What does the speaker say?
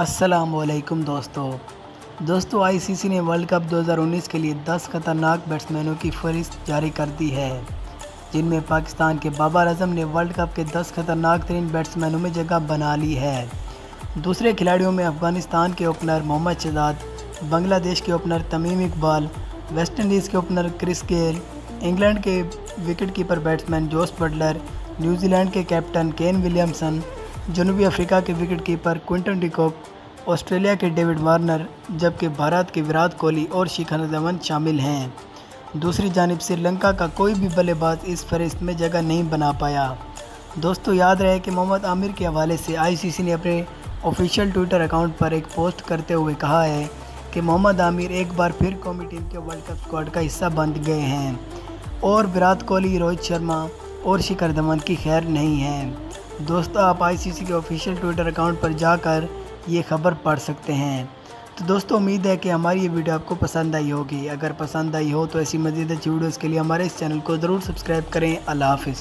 अस्सलामुअलैकुम दोस्तों आईसीसी ने वर्ल्ड कप 2019 के लिए 10 खतरनाक बैट्समैनों की फहरिस्त जारी कर दी है, जिनमें पाकिस्तान के बाबर आजम ने वर्ल्ड कप के 10 खतरनाक तरीन बैट्समैनों में जगह बना ली है। दूसरे खिलाड़ियों में अफ़गानिस्तान के ओपनर मोहम्मद शहजाद, बांग्लादेश के opener Tamim Iqbal, West Indies के ओपनर क्रिस गेल, इंग्लैंड के wicketkeeper batsman Jos Buttler, New Zealand के कैप्टन केन विलियमसन, जनूबी अफ्रीका के विकेटकीपर क्विंटन डिकॉक, ऑस्ट्रेलिया के डेविड वार्नर, जबकि भारत के विराट कोहली और शिखर धवन शामिल हैं। दूसरी जानिब श्रीलंका का कोई भी बल्लेबाज इस फहरिस्त में जगह नहीं बना पाया। दोस्तों याद रहे कि मोहम्मद आमिर के हवाले से आईसीसी ने अपने ऑफिशियल ट्विटर अकाउंट पर एक पोस्ट करते हुए कहा है कि मोहम्मद आमिर एक बार फिर कौमी टीम के वर्ल्ड कप स्क्वाड का हिस्सा बन गए हैं और विराट कोहली, रोहित शर्मा और शिखर धवन की खैर नहीं है। दोस्तों आप आईसीसी के ऑफिशियल ट्विटर अकाउंट पर जाकर ये खबर पढ़ सकते हैं। तो दोस्तों उम्मीद है कि हमारी ये वीडियो आपको पसंद आई होगी। अगर पसंद आई हो तो ऐसी मज़ीद अच्छी वीडियोज़ के लिए हमारे इस चैनल को ज़रूर सब्सक्राइब करें। अल्लाह हाफ़िज़।